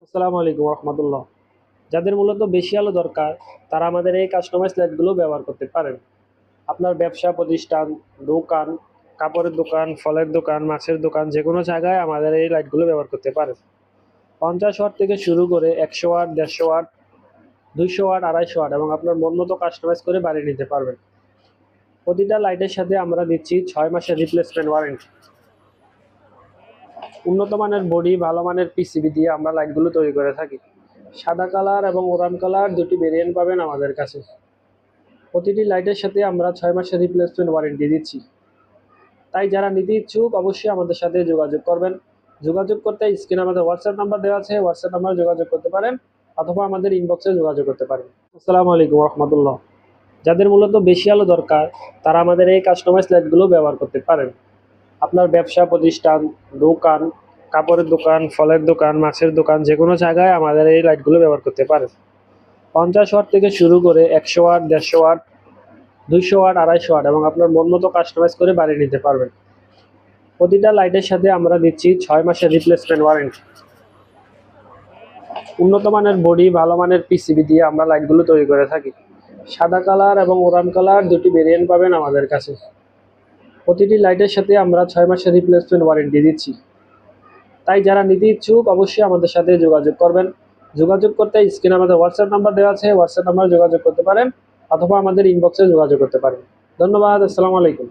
আসসালামু আলাইকুম রহমতুল্লাহ। যাদের মূলত বেশি আলো দরকার তারা আমাদের এই কাস্টমাইজ লাইটগুলো ব্যবহার করতে পারেন। আপনার ব্যবসা প্রতিষ্ঠান, দোকান, কাপড়ের দোকান, ফলের দোকান, মাছের দোকান, যে কোনো জায়গায় আমাদের এই লাইটগুলো ব্যবহার করতে পারেন। 50 ওয়াট থেকে শুরু করে 100 ওয়াট, 150 ওয়াট, 200 ওয়াট, 250 ওয়াট এবং আপনার মন মতো কাস্টমাইজ করে বাড়িয়ে নিতে পারবেন। প্রতিটা লাইটের সাথে আমরা দিচ্ছি 6 মাসের রিপ্লেসমেন্ট ওয়ারেন্টি। উন্নত মানের বডি, ভালো মানের পিসিবি দিয়ে আমরা লাইটগুলো তৈরি করে থাকি। সাদা কালার এবং ওরাম কালার দুটি ভেরিয়েন্ট পাবেন আমাদের কাছে। প্রতিটি লাইটের সাথে আমরা 6 মাসের রিপ্লেসমেন্ট ওয়ারেন্টি দিচ্ছি। তাই যারা নিতে ইচ্ছুক অবশ্যই আমাদের সাথে যোগাযোগ করবেন। যোগাযোগ করতে স্ক্রিনে আমাদের হোয়াটসঅ্যাপ নাম্বার দেওয়া আছে, হোয়াটসঅ্যাপ নাম্বারে যোগাযোগ করতে পারেন অথবা আমাদের ইনবক্সে যোগাযোগ করতে পারেন। আসসালামু আলাইকুম রহমতুল্লাহ। যাদের মূলত বেশি আলো দরকার তারা আমাদের এই কাস্টমাইজ লাইটগুলো ব্যবহার করতে পারেন। আপনার ব্যবসা প্রতিষ্ঠান, দোকান, কাপড়ের দোকান, ফলের দোকান, মাছের দোকান, যে কোনো জায়গায় আমাদের এই লাইটগুলো ব্যবহার করতে পারেন। 50 ওয়াট থেকে শুরু করে 100 ওয়াট, 150 ওয়াট, 200 ওয়াট, 250 ওয়াট এবং আপনার মন মতো কাস্টমাইজ করে বাড়িয়ে নিতে পারবেন। প্রতিটা লাইটের সাথে আমরা দিচ্ছি 6 মাসের রিপ্লেসমেন্ট ওয়ারেন্টি। উন্নত মানের বডি, ভালো মানের পিসিবি দিয়ে আমরা লাইটগুলো তৈরি করে থাকি। সাদা কালার এবং ওরাম কালার দুটি ভেরিয়েন্ট পাবেন আমাদের কাছে। প্রতিটি লাইটের সাথে আমরা 6 মাসের রিপ্লেসমেন্ট ওয়ারেন্টি দিচ্ছি। তাই যারা নিতে ইচ্ছুক অবশ্যই আমাদের সাথে যোগাযোগ করবেন। যোগাযোগ করতে স্ক্রিনে আমাদের হোয়াটসঅ্যাপ নাম্বার দেওয়া আছে, হোয়াটসঅ্যাপ নাম্বারে যোগাযোগ করতে পারেন অথবা আমাদের ইনবক্সে যোগাযোগ করতে পারেন। ধন্যবাদ। আসসালামু আলাইকুম।